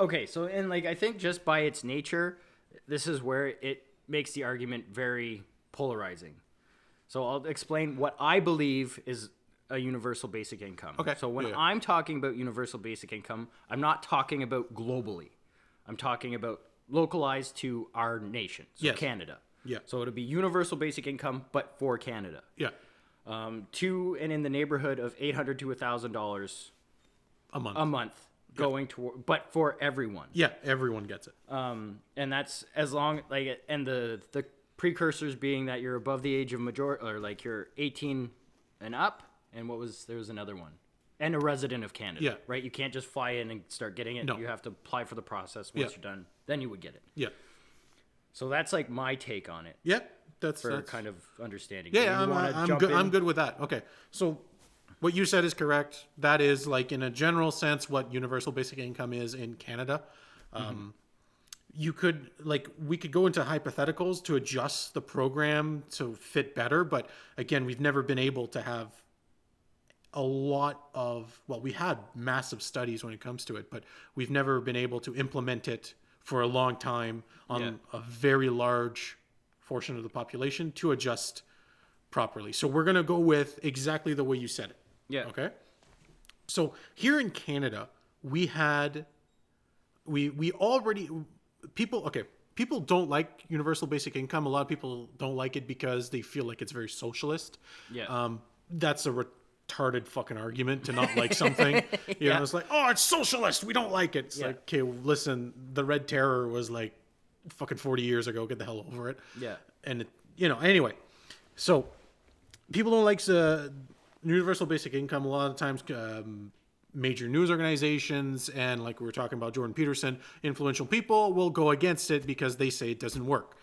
Okay, so and like I think just by its nature, this is where it makes the argument very polarizing. So I'll explain what I believe is a universal basic income. Okay. So when I'm talking about universal basic income, I'm not talking about globally. I'm talking about localized to our nation, so Canada. Yeah. So it'll be universal basic income, but for Canada. Yeah. To and in the neighborhood of $800 to $1,000 A month. a month going toward, but for everyone. Yeah, everyone gets it. And that's as long like, and the precursors being that you're above the age of majority, or like you're 18 and up. And there was another one. And a resident of Canada. Yeah. Right? You can't just fly in and start getting it. No. You have to apply for the process. Once you're done, then you would get it. Yeah. So that's like my take on it. Yeah. That's kind of understanding. Yeah, I'm good with that. Okay. So what you said is correct. That is like in a general sense what universal basic income is in Canada. You could we could go into hypotheticals to adjust the program to fit better, but again, we've never been able to have a lot of, we had massive studies when it comes to it, but we've never been able to implement it for a long time on a very large portion of the population to adjust properly. So we're going to go with exactly the way you said it. Yeah. Okay. So here in Canada, we already, people don't like universal basic income. A lot of people don't like it because they feel like it's very socialist. Yeah. That's a retarded fucking argument to not like something. You know, it's like, oh, it's socialist, we don't like it. It's like, okay, listen, the Red Terror was like fucking 40 years ago. Get the hell over it. Yeah. And anyway, so people don't like universal basic income. A lot of times, major news organizations and like we were talking about Jordan Peterson, influential people will go against it because they say it doesn't work.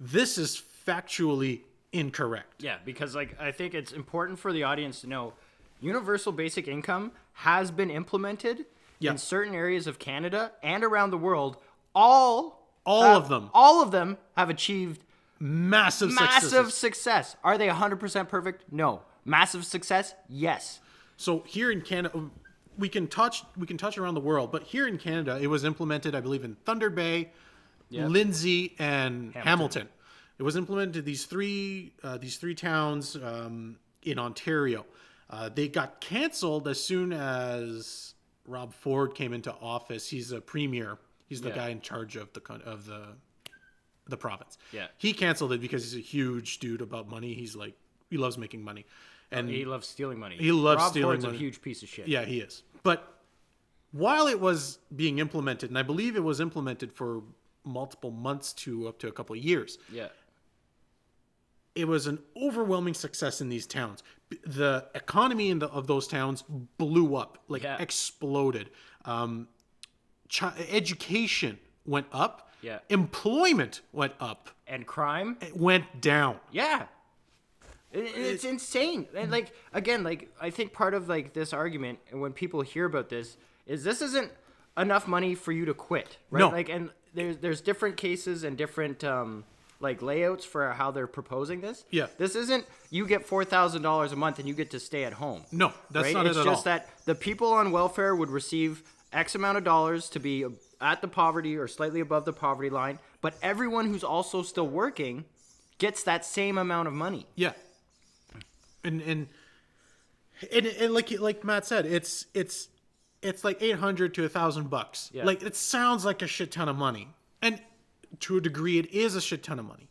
This is factually incorrect. Yeah, because like I think it's important for the audience to know universal basic income has been implemented in certain areas of Canada and around the world. All of them have achieved massive success. Are they 100% perfect? No. Massive success? Yes. So here in Canada, we can touch around the world, but here in Canada, it was implemented, I believe, in Thunder Bay, Lindsay, and Hamilton. It was implemented in these three towns in Ontario. They got canceled as soon as Rob Ford came into office. He's a premier. He's the guy in charge of the province. Yeah. He canceled it because he's a huge dude about money. He loves making money. And he loves stealing money. He loves Rob stealing Ford's money. A huge piece of shit. Yeah, he is. But while it was being implemented, and I believe it was implemented for multiple months to up to a couple of years. Yeah. It was an overwhelming success in these towns. The economy of those towns blew up, exploded. Education went up. Yeah. Employment went up. And crime? It went down. Yeah. It's insane. And I think part of this argument, and when people hear about this isn't enough money for you to quit, right? No. And there's different cases and different layouts for how they're proposing this. Yeah. This isn't you get $4,000 a month and you get to stay at home. No, that's right? not it at all. It's just that the people on welfare would receive X amount of dollars to be at the poverty or slightly above the poverty line, but everyone who's also still working gets that same amount of money. Yeah. And like Matt said, it's like $800 to $1,000. Yeah. Like it sounds like a shit ton of money, and to a degree, it is a shit ton of money.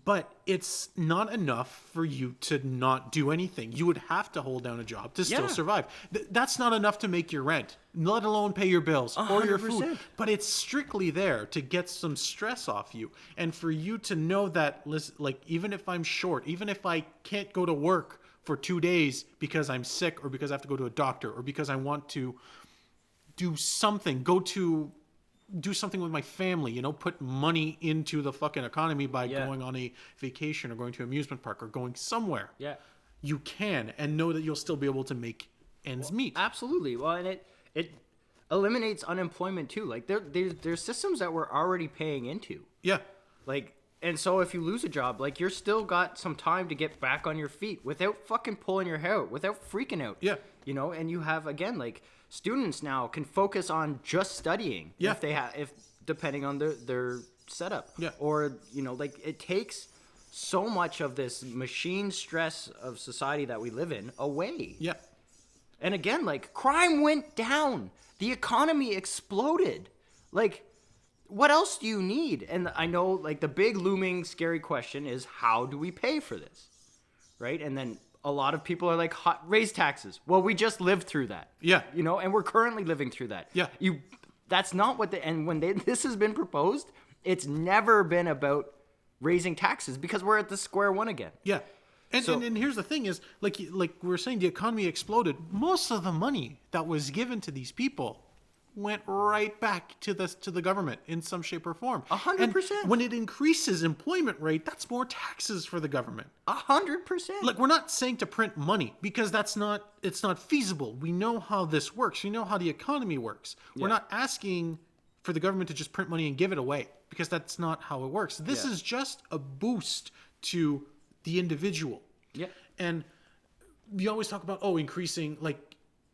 But it's not enough for you to not do anything. You would have to hold down a job to still survive. That's not enough to make your rent, let alone pay your bills or your food. But it's strictly there to get some stress off you, and for you to know that, like, even if I'm short, even if I can't go to work for 2 days because I'm sick or because I have to go to a doctor or because I want to do something, do something with my family, put money into the fucking economy by going on a vacation or going to an amusement park or going somewhere. Yeah. You can, and know that you'll still be able to make ends meet. Absolutely. Well, and it eliminates unemployment too. Like there's systems that we're already paying into. Yeah. And so if you lose a job, you're still got some time to get back on your feet without fucking pulling your hair out, without freaking out. Yeah. And you have, again, students now can focus on just studying Yeah. if they have, if depending on their setup. Yeah. Or, you know, like it takes so much of this machine stress of society that we live in away. Yeah. And again, like crime went down. The economy exploded. Like, what else do you need? And I know, like, the big looming scary question is, how do we pay for this? Right? And then a lot of people are like, raise taxes. Well, we just lived through that. Yeah. You know, and we're currently living through that. Yeah. That's not what and when this has been proposed, it's never been about raising taxes because we're at the square one again. Yeah. And here's the thing is, like we were saying, the economy exploded. Most of the money that was given to these people went right back to the government in some shape or form. 100%. When it increases employment rate, that's more taxes for the government. 100%. Like, we're not saying to print money because it's not feasible. We know how this works. We know how the economy works. We're not asking for the government to just print money and give it away because that's not how it works. This is just a boost to the individual. Yeah. And you always talk about, increasing, like,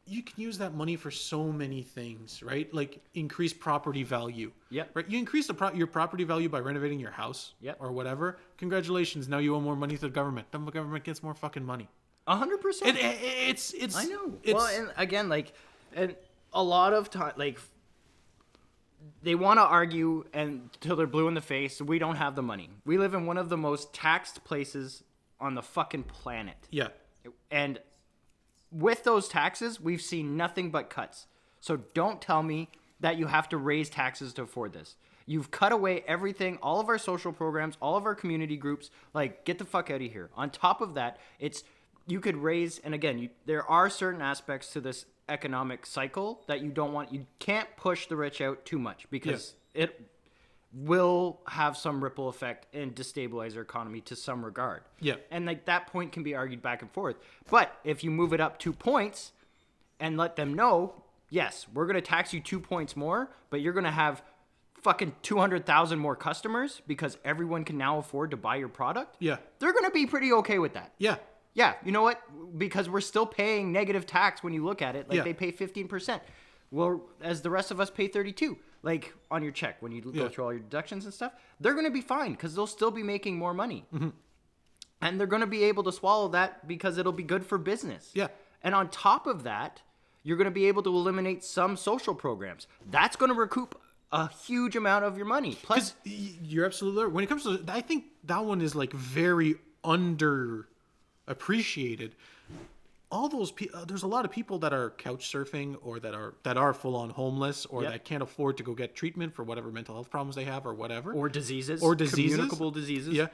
you can use that money for so many things, right? Like increase property value. Yep. Right. You increase your property value by renovating your house. Yep. Or whatever. Congratulations. Now you owe more money to the government. Then the government gets more fucking money. 100%. It's. I know. It's, well, and again, like, and a lot of time, like, they want to argue until they're blue in the face. We don't have the money. We live in one of the most taxed places on the fucking planet. Yeah. And with those taxes, we've seen nothing but cuts. So don't tell me that you have to raise taxes to afford this. You've cut away everything, all of our social programs, all of our community groups. Like, get the fuck out of here. On top of that, you could raise, and again, there are certain aspects to this economic cycle that you can't push the rich out too much because it will have some ripple effect and destabilize our economy to some regard. Yeah. And like that point can be argued back and forth. But if you move it up 2 points and let them know, yes, we're going to tax you 2 points more, but you're going to have fucking 200,000 more customers because everyone can now afford to buy your product. Yeah. They're going to be pretty okay with that. Yeah. Yeah. You know what? Because we're still paying negative tax when you look at it. Like they pay 15%. Well, as the rest of us pay 32%. Like on your check when you go through all your deductions and stuff, they're going to be fine because they'll still be making more money. Mm-hmm. And they're going to be able to swallow that because it'll be good for business. Yeah. And on top of that, you're going to be able to eliminate some social programs. That's going to recoup a huge amount of your money. Plus, you're absolutely right. When it comes to, I think that one is like very underappreciated. All those people, there's a lot of people that are couch surfing or that are full on homeless or that can't afford to go get treatment for whatever mental health problems they have or whatever. Or diseases. Communicable diseases. Yeah.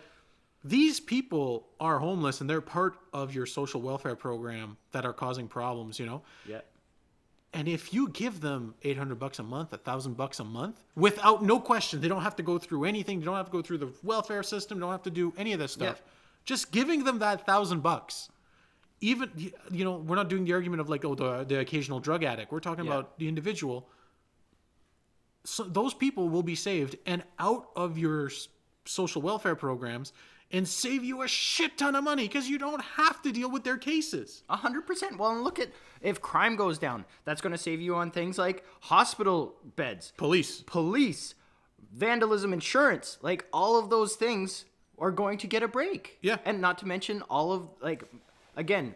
These people are homeless and they're part of your social welfare program that are causing problems, you know? Yeah. And if you give them $800 a month, $1,000 a month, without no question, they don't have to go through anything. They don't have to go through the welfare system. They don't have to do any of this stuff. Yeah. Just giving them that $1,000. Even, you know, we're not doing the argument of like, the occasional drug addict. We're talking about the individual. So those people will be saved and out of your social welfare programs and save you a shit ton of money because you don't have to deal with their cases. 100%. Well, and look at, if crime goes down, that's going to save you on things like hospital beds. Police. Vandalism insurance. Like, all of those things are going to get a break. Yeah. And not to mention all of, like, again,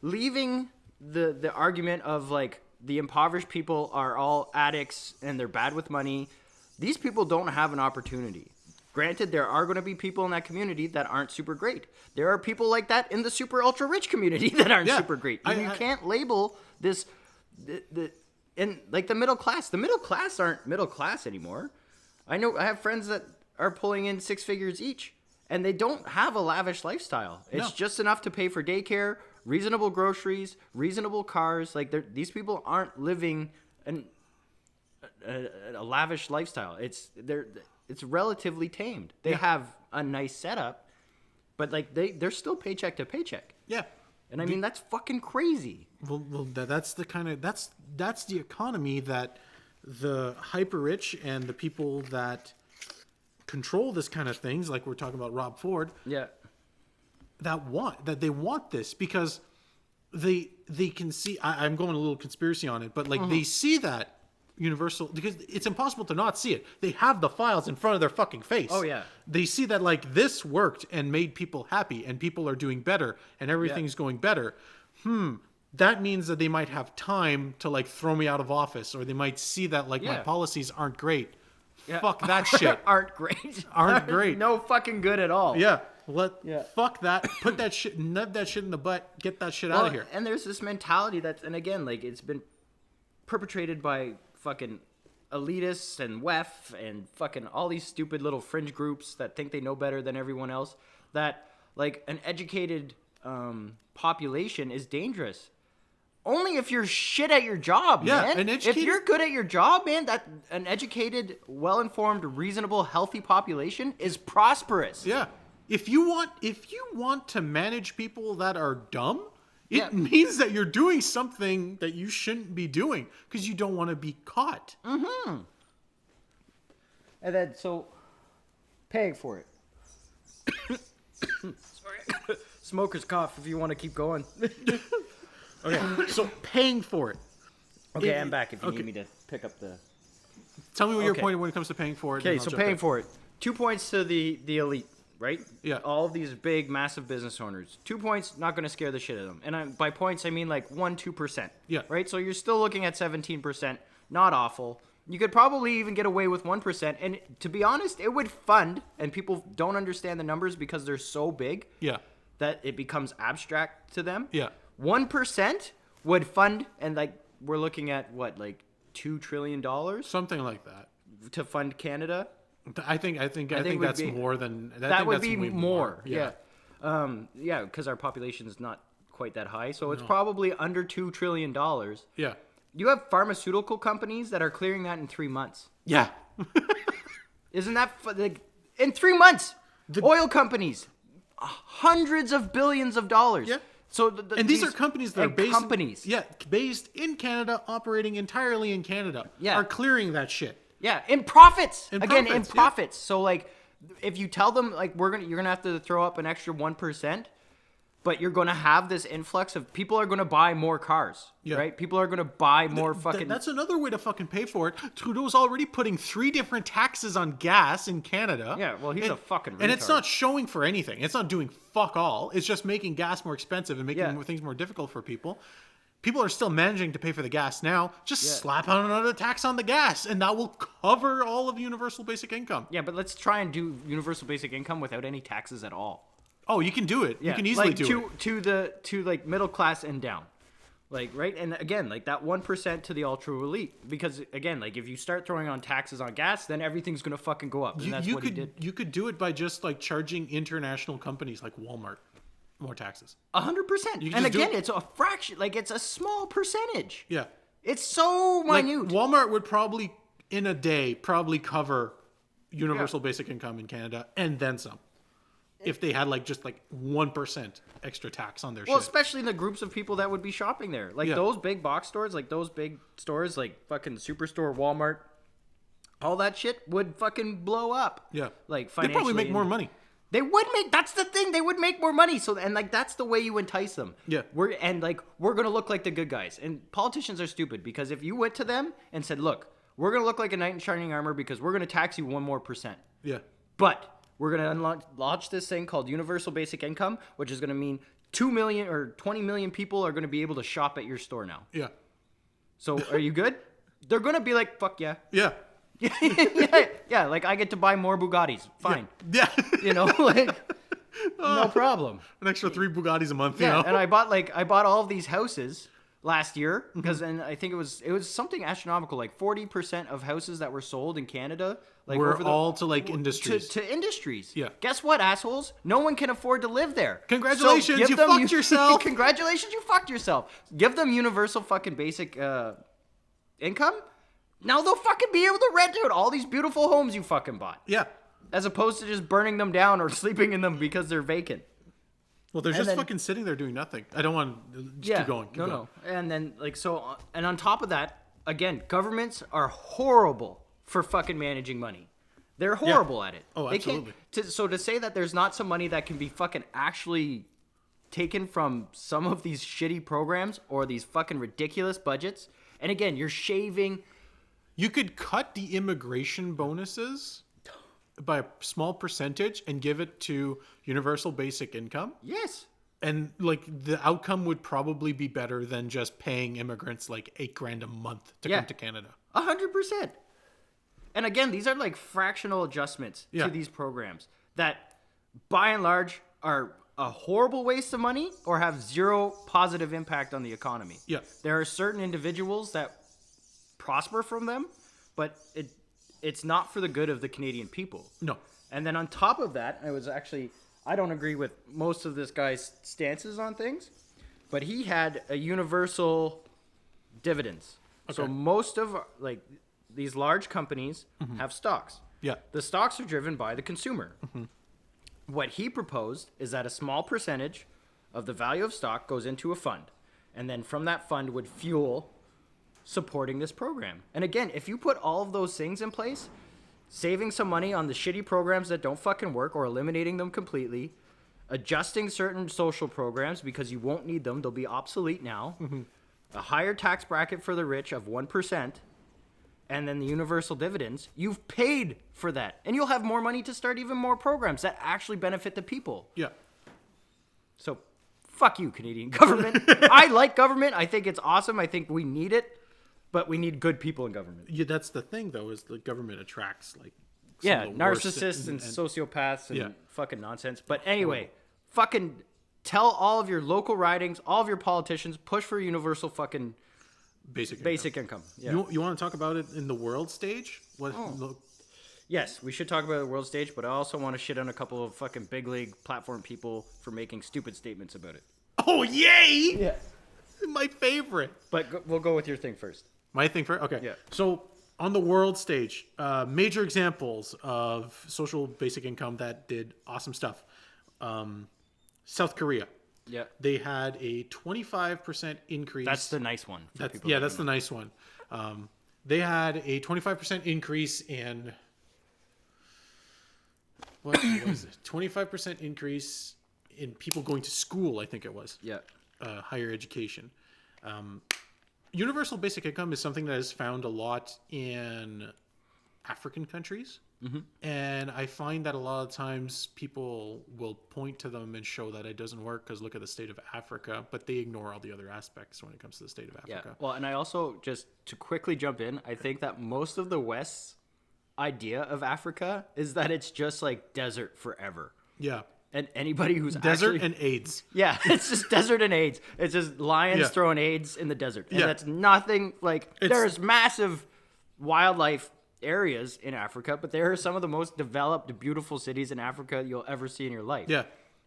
leaving the argument of, like, the impoverished people are all addicts and they're bad with money. These people don't have an opportunity. Granted, there are going to be people in that community that aren't super great. There are people like that in the super ultra rich community that aren't super great. And you can't label this, and like the middle class. The middle class aren't middle class anymore. I have friends that are pulling in 6 figures each, and they don't have a lavish lifestyle. It's just enough to pay for daycare, reasonable groceries, reasonable cars. Like, these people aren't living a lavish lifestyle. It's relatively tamed. They have a nice setup, but like they're still paycheck to paycheck. Yeah. And I mean, that's fucking crazy. Well, that's the kind of that's the economy that the hyper rich and the people that control this kind of things, like we're talking about Rob Ford. Yeah. That they want this because they can see. I'm going a little conspiracy on it, but like they see that universal, because it's impossible to not see it. They have the files in front of their fucking face. Oh yeah. They see that like this worked and made people happy, and people are doing better, and everything's going better. That means that they might have time to like throw me out of office, or they might see that like my policies aren't great. Yeah. Fuck that shit. Aren't great. Aren't great. No fucking good at all. Yeah. Fuck that. Put that shit, nub that shit in the butt. Get that shit out of here. And there's this mentality that's, and again, like it's been perpetrated by fucking elitists and WEF and fucking all these stupid little fringe groups that think they know better than everyone else. That like an educated population is dangerous. Only if you're shit at your job, man. If you're good at your job, man, that an educated, well-informed, reasonable, healthy population is prosperous. Yeah. If you want to manage people that are dumb, it means that you're doing something that you shouldn't be doing because you don't want to be caught. Mm-hmm. And then paying for it. Sorry. Smoker's cough if you want to keep going. Okay, so paying for it. Okay, I'm back if you need me to pick up the... Tell me what your point when it comes to paying for it. Okay, so paying for it. 2 points to the elite, right? Yeah. All of these big, massive business owners. 2 points, not going to scare the shit out of them. And by points, I mean like 1-2%. Yeah. Right? So you're still looking at 17%. Not awful. You could probably even get away with 1%. And to be honest, it would fund, and people don't understand the numbers because they're so big that it becomes abstract to them. Yeah. 1% would fund, and like we're looking at what, like $2 trillion, something like that, to fund Canada. I think that's more than that. That would be more. Yeah. Because our population is not quite that high, so it's probably under $2 trillion. Yeah. You have pharmaceutical companies that are clearing that in 3 months. Yeah. Isn't that like in 3 months? Oil companies, hundreds of billions of dollars. Yeah. So these are companies that are based in Canada, operating entirely in Canada. Yeah. Are clearing that shit. Yeah, in profits. In profits. Yeah. So like, if you tell them like you're gonna have to throw up an extra 1%, but you're gonna have this influx of people are gonna buy more cars, right? People are gonna buy more fucking. That's another way to fucking pay for it. Trudeau's already putting 3 different taxes on gas in Canada. Yeah, well, he's a fucking retard. And it's not showing for anything. It's not doing fuck all. It's just making gas more expensive and making things more difficult for people. People are still managing to pay for the gas now. Just slap on another tax on the gas, and that will cover all of universal basic income. Yeah, but let's try and do universal basic income without any taxes at all. Oh, you can do it. Yeah. You can easily do it. To like middle class and down. Like, right? And again, like that 1% to the ultra elite. Because again, like if you start throwing on taxes on gas, then everything's going to fucking go up. And that's what he did. You could do it by just like charging international companies like Walmart more taxes. 100%. And again, it's a fraction. Like it's a small percentage. Yeah. It's so minute. Like Walmart would probably, in a day, cover universal basic income in Canada and then some. If they had like just like 1% extra tax on their shit. Well, especially in the groups of people that would be shopping there. Like those big box stores, like those big stores, like fucking Superstore, Walmart, all that shit would fucking blow up. Yeah. Like financially. They'd probably make more money. They would make, that's the thing, they would make more money. So, and like, that's the way you entice them. Yeah. We're going to look like the good guys. And politicians are stupid because if you went to them and said, look, we're going to look like a knight in shining armor because we're going to tax you 1 more percent. Yeah. But we're going to launch this thing called universal basic income, which is going to mean 2 million or 20 million people are going to be able to shop at your store now. Yeah. So are you good? They're going to be like, fuck yeah. Yeah. Yeah, like I get to buy more Bugattis. Fine. Yeah. You know, like no problem. An extra 3 Bugattis a month, yeah, you know. And I bought all of these houses last year because and I think it was something astronomical, like 40% of houses that were sold in Canada were all to like industries. To industries. Yeah. Guess what, assholes? No one can afford to live there. Congratulations, you fucked yourself. Congratulations, you fucked yourself. Give them universal fucking basic income. Now they'll fucking be able to rent out all these beautiful homes you fucking bought. Yeah. As opposed to just burning them down or sleeping in them because they're vacant. Well, they're just fucking sitting there doing nothing. I don't want to keep going. Keep going. And then, and on top of that, again, governments are horrible for fucking managing money. They're horrible at it. Oh, absolutely. So to say that there's not some money that can be fucking actually taken from some of these shitty programs or these fucking ridiculous budgets. And again, you're shaving. You could cut the immigration bonuses by a small percentage and give it to universal basic income. Yes. And like the outcome would probably be better than just paying immigrants like $8,000 a month to come to Canada. 100%. And again, these are like fractional adjustments to these programs that by and large are a horrible waste of money or have zero positive impact on the economy. Yeah. There are certain individuals that prosper from them, but it's not for the good of the Canadian people. No. And then on top of that, I don't agree with most of this guy's stances on things, but he had a universal dividends. Okay. So most of like these large companies have stocks. Yeah. The stocks are driven by the consumer. What he proposed is that a small percentage of the value of stock goes into a fund, and then from that fund would fuel supporting this program. And again, if you put all of those things in place, saving some money on the shitty programs that don't fucking work or eliminating them completely, adjusting certain social programs because you won't need them, they'll be obsolete now, a higher tax bracket for the rich of 1%, and then the universal dividends, you've paid for that. And you'll have more money to start even more programs that actually benefit the people. Yeah. So, fuck you, Canadian government. I like government. I think it's awesome. I think we need it. But we need good people in government. Yeah, that's the thing, though, is the government attracts, like, narcissists and sociopaths and fucking nonsense. But anyway, fucking tell all of your local ridings, all of your politicians, push for universal fucking basic income. Yeah. You want to talk about it in the world stage? Yes, we should talk about the world stage, but I also want to shit on a couple of fucking big league platform people for making stupid statements about it. Oh, yay! Yeah. My favorite. But we'll go with your thing first. My thing first? Okay. Yeah. So on the world stage, major examples of social basic income that did awesome stuff. South Korea. Yeah. They had a 25% increase. That's the nice one. That's the nice one. They had a 25% increase in... What was it? 25% increase in people going to school, I think it was. Yeah. Higher education. Universal basic income is something that is found a lot in African countries. And I find that a lot of times people will point to them and show that it doesn't work because look at the state of Africa, but they ignore all the other aspects when it comes to the state of Africa. Yeah. Well, and I also, just to quickly jump in, I think that most of the West's idea of Africa is that it's just like desert forever. Yeah. And anybody who's desert and AIDS. Yeah, it's just desert and AIDS. It's just lions throwing AIDS in the desert. And that's nothing like... There's massive wildlife areas in Africa, but there are some of the most developed, beautiful cities in Africa you'll ever see in your life. Yeah.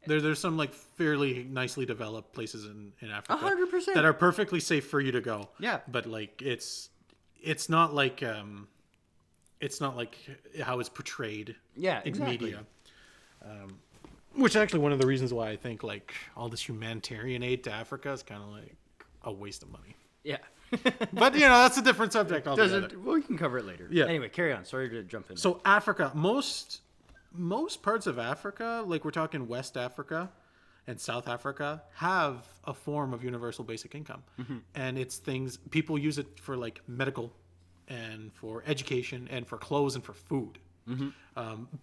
There's some like fairly nicely developed places in Africa 100% that are perfectly safe for you to go. Yeah. But like it's not like how it's portrayed in media. Which is actually one of the reasons why I think like all this humanitarian aid to Africa is kind of like a waste of money. Yeah. But that's a different subject altogether. Well, we can cover it later. Yeah. Anyway, carry on. Sorry to jump in. So Africa, most parts of Africa, like we're talking West Africa and South Africa, have a form of universal basic income. And it's things people use it for like medical and for education and for clothes and for food.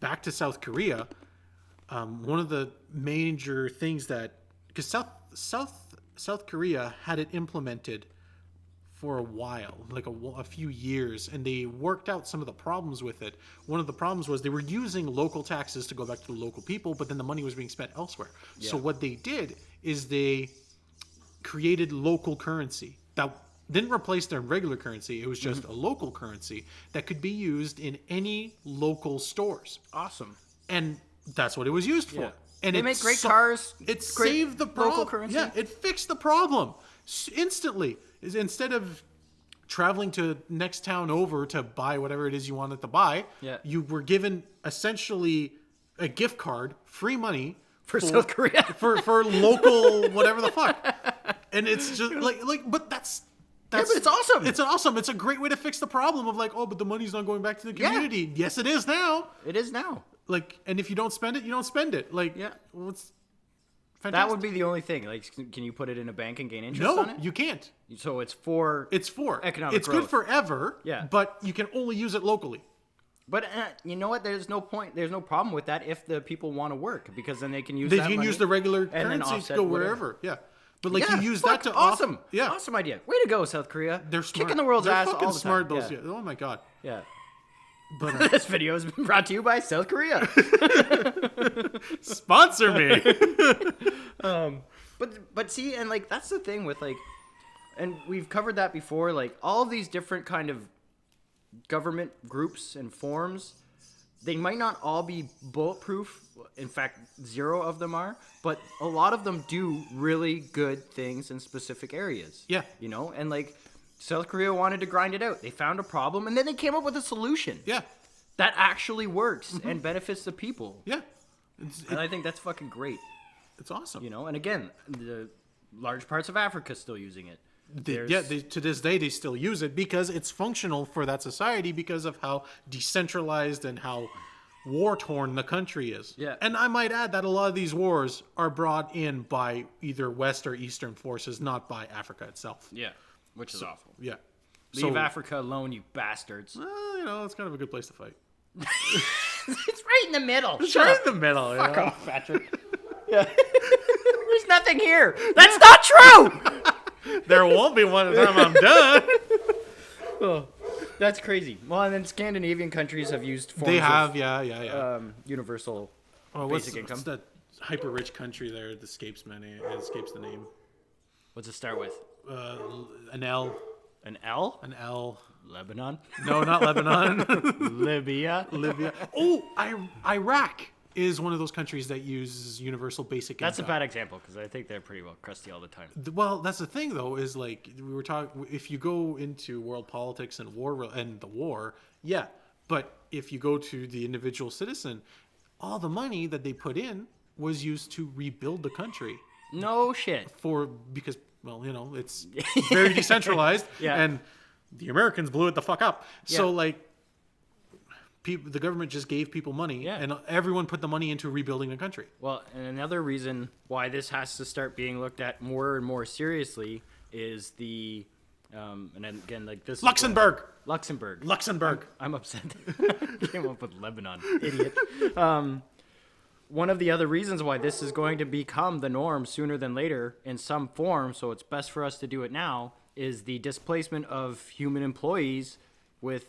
Back to South Korea. One of the major things that, because South Korea had it implemented for a while, like a few years, and they worked out some of the problems with it. One of the problems was they were using local taxes to go back to the local people, but then the money was being spent elsewhere. Yeah. So what they did is they created local currency that didn't replace their regular currency. It was just a local currency that could be used in any local stores. Awesome. And that's what it was used for. Yeah. And they make great cars. It saved the problem. Local currency. Yeah, it fixed the problem instantly. Instead of traveling to next town over to buy whatever it is you wanted to buy, you were given essentially a gift card, free money for South Korea for local whatever the fuck. And it's just but that's but it's awesome. It's awesome. It's a great way to fix the problem of like, oh, but the money's not going back to the community. Yeah. Yes, it is now. It is now. Like, and if you don't spend it, you don't spend it. Like, Fantastic. That would be the only thing. Like, can you put it in a bank and gain interest on it? No, you can't. So it's for economic It's growth. good forever. Yeah. But you can only use it locally. But you know what? There's no point. There's no problem with that if the people want to work, because then they can use They that can money use the regular and then currency to offset go whatever. wherever. Yeah. But like Yeah, you use fuck, that to awesome. Yeah. Awesome idea. Way to go, South Korea. They're smart. Kicking the world's They're ass fucking all the smart. time. Those. Yeah. Oh my god. Yeah. But This video has been brought to you by South Korea. sponsor me. But see, and like that's the thing with like, and we've covered that before. Like all of these different kind of government groups and forms, they might not all be bulletproof. In fact, zero of them are. But a lot of them do really good things in specific areas. Yeah. You know, and like South Korea wanted to grind it out. They found a problem, and then they came up with a solution. Yeah. That actually works and benefits the people. Yeah. And I think that's fucking great. It's awesome. You know, and again, the large parts of Africa still using it. To this day, they still use it because it's functional for that society because of how decentralized and how war-torn the country is. Yeah. And I might add that a lot of these wars are brought in by either West or Eastern forces, not by Africa itself. Yeah, which is awful. Yeah. Leave Africa alone, you bastards. You know, it's kind of a good place to fight. It's right in the middle. It's right in the middle. Fuck off, Patrick. Yeah. There's nothing here. That's not true. There won't be one time I'm done. Oh, that's crazy. Well, and then Scandinavian countries have used forms They have, of universal basic income. What's that hyper-rich country there? It escapes the name. What's it start with? An L. An L? An L. Lebanon? No, not Lebanon. Libya? Oh, Iraq is one of those countries that uses universal basic income. That's a bad example because I think they're pretty well crusty all the time. Well, that's the thing, though, is like we were talking. If you go into world politics and the war, yeah. But if you go to the individual citizen, all the money that they put in was used to rebuild the country. No shit. Because it's very decentralized, and the Americans blew it the fuck up. Yeah. So like. The government just gave people money, and everyone put the money into rebuilding the country. Well, and another reason why this has to start being looked at more and more seriously is the, and then again, like this. Luxembourg. I'm upset. Came up with Lebanon, idiot. One of the other reasons why this is going to become the norm sooner than later in some form, so it's best for us to do it now, is the displacement of human employees with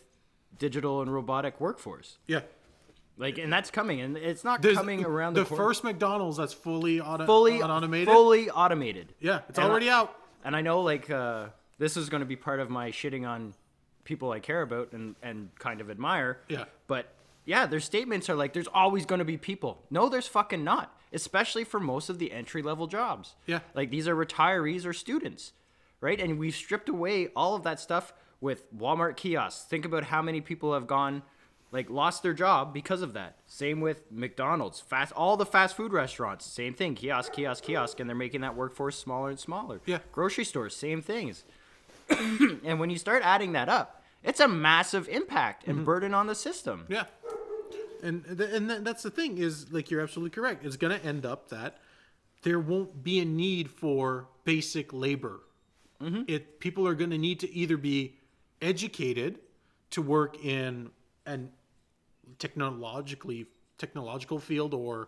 digital and robotic workforce. Yeah. And that's coming, and it's not coming around the corner. The first McDonald's that's fully automated. Fully automated. Yeah, it's already out. And I know, this is going to be part of my shitting on people I care about and kind of admire. Yeah. But, yeah, their statements are like, there's always going to be people. No, there's fucking not. Especially for most of the entry-level jobs. Yeah. Like, these are retirees or students, right? And we've stripped away all of that stuff with Walmart kiosks. Think about how many people have lost their job because of that. Same with McDonald's, all the fast food restaurants, same thing, kiosk, and they're making that workforce smaller and smaller. Yeah. Grocery stores, same things. And when you start adding that up, it's a massive impact and burden on the system. Yeah. And that's the thing is, like, you're absolutely correct. It's going to end up that there won't be a need for basic labor. Mm-hmm. People are going to need to either be educated to work in an technological field or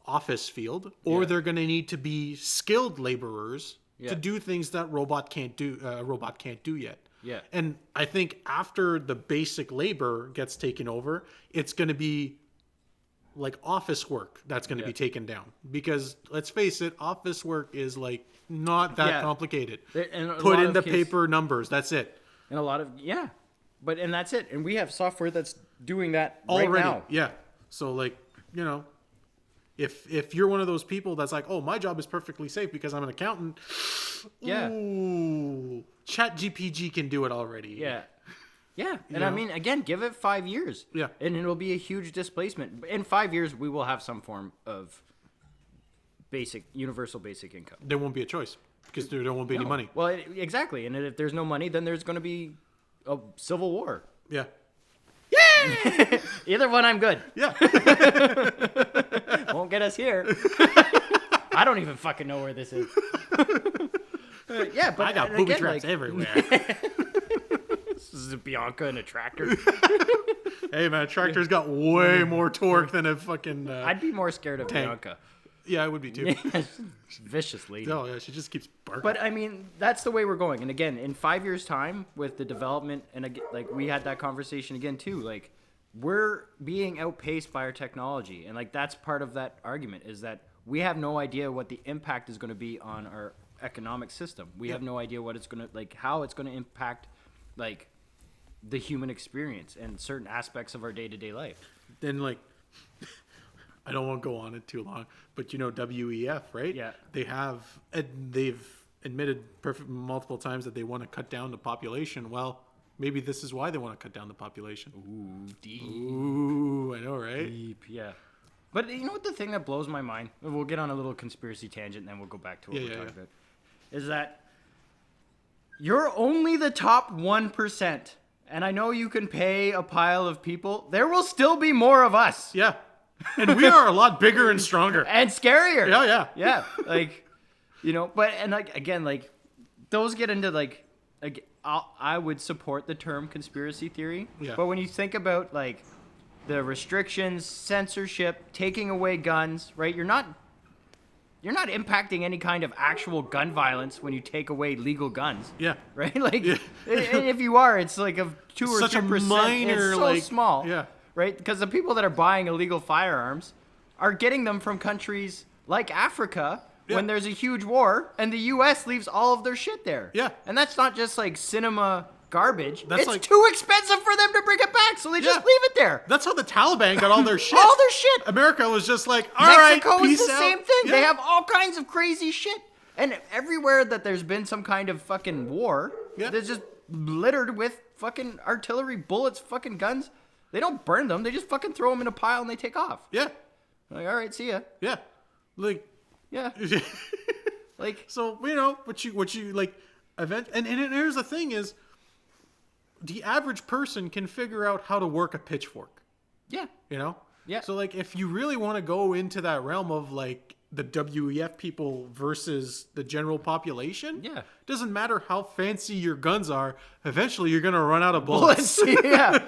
office field, or they're going to need to be skilled laborers to do things that robot can't do yet. Yeah. And I think after the basic labor gets taken over, it's going to be like office work that's going to be taken down, because let's face it, office work is like not that complicated. Put in the paper numbers. That's it. And a lot of, and that's it. And we have software that's doing that already. Right now. Yeah. So if you're one of those people that's like, oh, my job is perfectly safe because I'm an accountant. Yeah. Ooh, ChatGPT can do it already. Yeah. Yeah. And I mean, again, give it 5 years. Yeah. And it'll be a huge displacement. In 5 years, we will have some form of universal basic income. There won't be a choice because there won't be any money. Well, exactly. And if there's no money, then there's going to be a civil war. Yeah. Either one, I'm good. Yeah. Won't get us here. I don't even fucking know where this is. Yeah, but I got booby traps everywhere. This is a Bianca and a tractor. Hey, man, a tractor's got way more torque than a fucking I'd be more scared of tank. Bianca. Yeah, I would be too. Vicious lady. Oh, yeah, she just keeps barking. But I mean, that's the way we're going. And again, in 5 years' time, with the development, and again, like we had that conversation again too. Like we're being outpaced by our technology, and like that's part of that argument is that we have no idea what the impact is going to be on our economic system. We have no idea what it's going to like, how it's going to impact like the human experience and certain aspects of our day-to-day life. Then like. I don't want to go on it too long, but you know WEF, right? Yeah. They've admitted multiple times that they want to cut down the population. Well, maybe this is why they want to cut down the population. Ooh, deep. Ooh, I know, right? Deep, yeah. But you know what the thing that blows my mind? We'll get on a little conspiracy tangent and then we'll go back to what we're talking about. Is that you're only the top 1%. And I know you can pay a pile of people. There will still be more of us. Yeah. And we are a lot bigger and stronger. And scarier. Yeah. Yeah. Like, you know, but, and like, again, like, those get into like I would support the term conspiracy theory. Yeah. But when you think about like the restrictions, censorship, taking away guns, right? You're not impacting any kind of actual gun violence when you take away legal guns. Yeah. Right? Like, and if you are, it's like of 2 or 3%. Such a minor, it's so like, small. Yeah. Right? Because the people that are buying illegal firearms are getting them from countries like Africa when there's a huge war, and the U.S. leaves all of their shit there. Yeah. And that's not just like cinema garbage. That's it's like, too expensive for them to bring it back, so they just leave it there. That's how the Taliban got all their shit. All their shit. America was just like, all right, Mexico is peace the out. same thing. Yeah. They have all kinds of crazy shit. And everywhere that there's been some kind of fucking war, there's just littered with fucking artillery, bullets, fucking guns. They don't burn them. They just fucking throw them in a pile and they take off. Yeah. Like, all right, see ya. Yeah. Like, yeah. Like, so, you know, what you like, and here's the thing is, the average person can figure out how to work a pitchfork. Yeah. You know? Yeah. So, like, if you really want to go into that realm of, like, the WEF people versus the general population, doesn't matter how fancy your guns are, eventually you're going to run out of bullets. Yeah.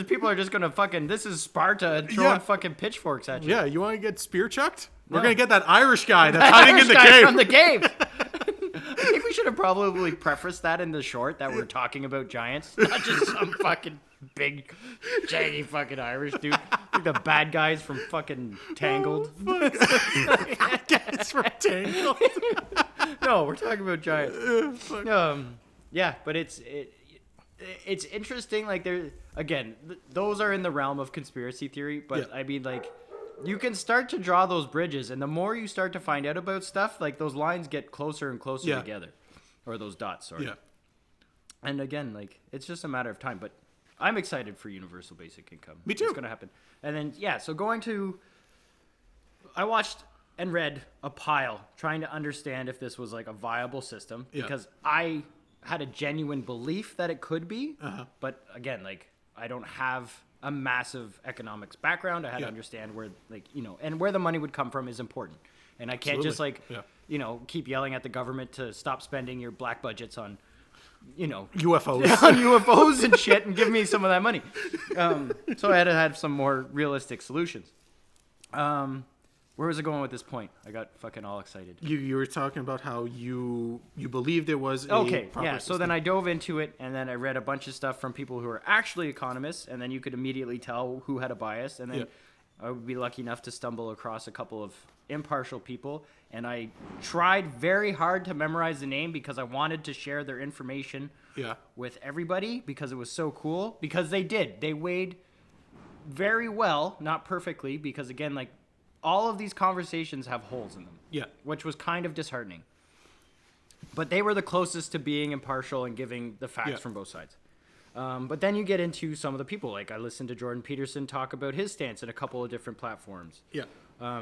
People are just going to fucking, this is Sparta and throwing fucking pitchforks at you. Yeah, you want to get spear chucked? We're going to get that Irish guy that's hiding in the guy cave. From the cave. I think we should have probably prefaced that in the short that we're talking about giants, not just some fucking big, jaggy fucking Irish dude. Like the bad guys from fucking Tangled. Bad guys from Tangled. No, we're talking about giants. Yeah, but it's interesting. Like those are in the realm of conspiracy theory. But I mean, like, you can start to draw those bridges, and the more you start to find out about stuff, like those lines get closer and closer together, or those dots. Sorry. Yeah. And again, like, it's just a matter of time. But I'm excited for universal basic income. Me too. It's going to happen. And then so I watched and read a pile trying to understand if this was like a viable system because I had a genuine belief that it could be. But again, like, I don't have a massive economics background. I had to understand where, like, you know, and where the money would come from is important. And I can't just like, you know, keep yelling at the government to stop spending your black budgets on, you know, UFOs on UFOs and shit and give me some of that money. So I had to have some more realistic solutions. Where was I going with this point? I got fucking all excited. You were talking about how you believed there was a proper So system. then I dove into it, and then I read a bunch of stuff from people who are actually economists, and then you could immediately tell who had a bias, and then I would be lucky enough to stumble across a couple of impartial people, and I tried very hard to memorize the name because I wanted to share their information with everybody because it was so cool, because they weighed very well, not perfectly, because again, like, all of these conversations have holes in them, which was kind of disheartening. But they were the closest to being impartial and giving the facts from both sides. But then you get into some of the people. Like, I listened to Jordan Peterson talk about his stance in a couple of different platforms.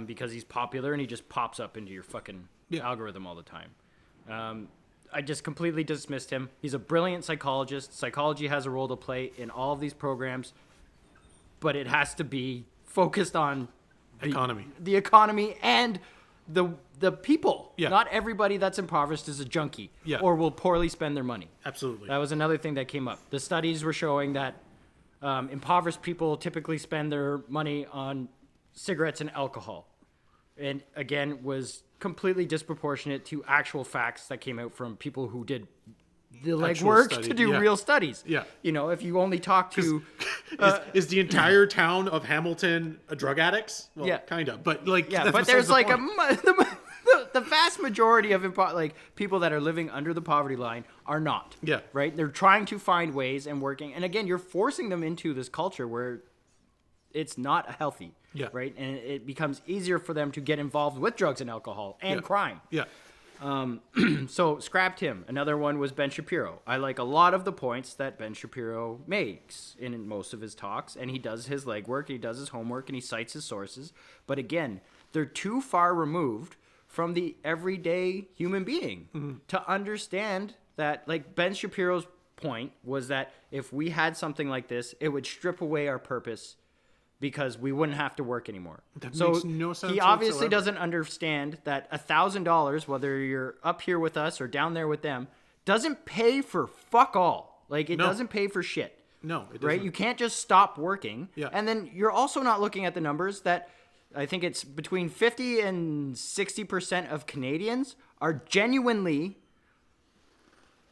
Because he's popular and he just pops up into your fucking algorithm all the time. I just completely dismissed him. He's a brilliant psychologist. Psychology has a role to play in all of these programs, but it has to be focused on the economy and the people. Yeah. Not everybody that's impoverished is a junkie. Yeah. Or will poorly spend their money. Absolutely. That was another thing that came up. The studies were showing that impoverished people typically spend their money on cigarettes and alcohol. And again, was completely disproportionate to actual facts that came out from people who did the legwork to do real studies. Yeah. You know, if you only talk to... is the entire town of Hamilton drug addicts? Well, yeah. kind of. But like, yeah, but there's like the vast majority of people that are living under the poverty line are not. Yeah. Right? They're trying to find ways and working. And again, you're forcing them into this culture where it's not healthy. Yeah. Right? And it becomes easier for them to get involved with drugs and alcohol and crime. Yeah. So scrapped him. Another one was Ben Shapiro. I like a lot of the points that Ben Shapiro makes in most of his talks, and he does his legwork, he does his homework, and he cites his sources. But again, they're too far removed from the everyday human being to understand that, like Ben Shapiro's point was that if we had something like this, it would strip away our purpose because we wouldn't have to work anymore. That makes no sense he obviously whatsoever. doesn't understand that $1,000, whether you're up here with us or down there with them, doesn't pay for fuck all. Like, it doesn't pay for shit. No, it doesn't. Right? You can't just stop working. Yeah. And then you're also not looking at the numbers that I think it's between 50 and 60% of Canadians are genuinely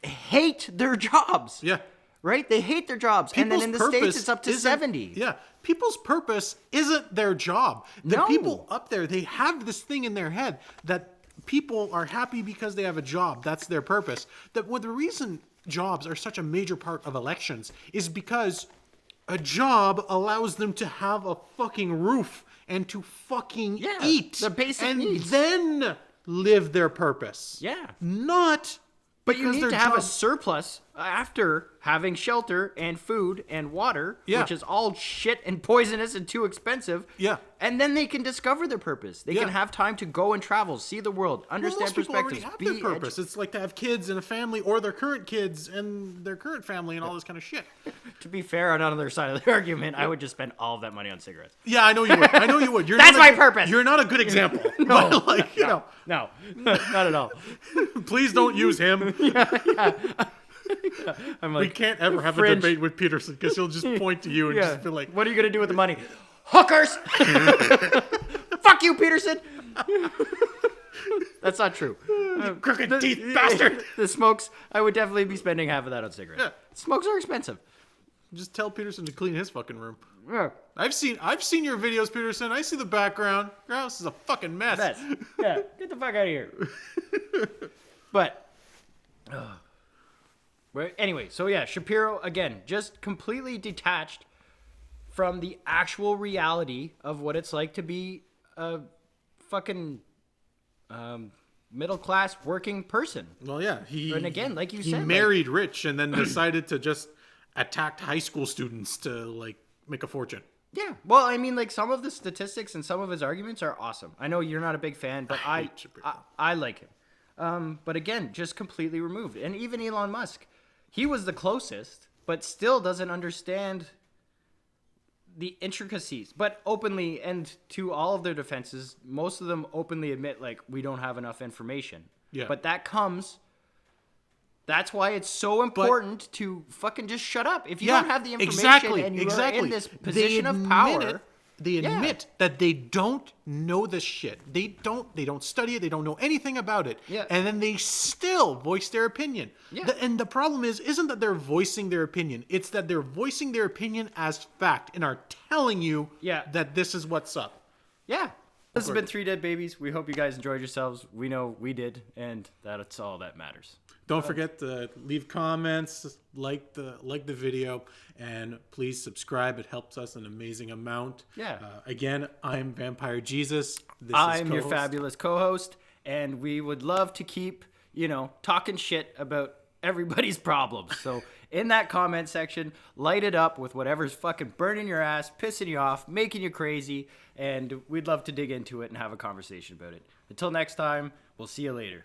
hate their jobs. Yeah. Right? They hate their jobs. And then in the States, it's up to 70. Yeah. People's purpose isn't their job. The No. people up there, they have this thing in their head that people are happy because they have a job. That's their purpose. The reason jobs are such a major part of elections is because a job allows them to have a fucking roof and to fucking eat. The basic and needs. then live their purpose. Yeah. Not But you because need their to have a job- surplus after having shelter and food and water, Yeah. which is all shit and poisonous and too expensive. Yeah. And then they can discover their purpose. They can have time to go and travel, see the world, understand most people already perspectives, have their purpose. It's like to have kids and a family, or their current kids and their current family, and all this kind of shit. To be fair, on another side of the argument, I would just spend all of that money on cigarettes. Yeah, I know you would. I know you would. You're That's not a my good- purpose. You're not a good example. No, But, like, you know, no, not at all. please don't use him. I'm We like, can't ever have fringe. a debate with Peterson because he'll just point to you and just be like, what are you gonna do with the money? Hookers. Fuck you, Peterson. That's not true. crooked teeth bastard. The smokes, I would definitely be spending half of that on cigarettes. Yeah. Smokes are expensive. Just tell Peterson to clean his fucking room. Yeah. I've seen your videos, Peterson. I see the background. Your house is a fucking mess. Yeah, get the fuck out of here. But, right, anyway, so yeah, Shapiro, again, just completely detached from the actual reality of what it's like to be a fucking middle-class working person. Well, yeah, And again, like you he said, married rich and then decided to just attack high school students to like make a fortune. Yeah. Well, I mean, like, some of the statistics and some of his arguments are awesome. I know you're not a big fan, but I like him. But again, just completely removed. And even Elon Musk, he was the closest, but still doesn't understand the intricacies. But openly, and to all of their defenses, most of them openly admit, like, we don't have enough information. Yeah. But that's why it's so important to fucking just shut up. If you don't have the information and you are in this position of power, they admit that they don't know this shit. They don't study it. They don't know anything about it. Yeah. And then they still voice their opinion. Yeah. And the problem isn't that they're voicing their opinion. It's that they're voicing their opinion as fact and are telling you that this is what's up. Yeah. This has been 3 Dead Babies. We hope you guys enjoyed yourselves. We know we did, and that's all that matters. Don't forget to leave comments, like the video, and please subscribe. It helps us an amazing amount. Yeah. Again, I'm Vampire Jesus. I'm your fabulous co-host, and we would love to keep, talking shit about everybody's problems. So in that comment section, light it up with whatever's fucking burning your ass, pissing you off, making you crazy, and we'd love to dig into it and have a conversation about it. Until next time, we'll see you later.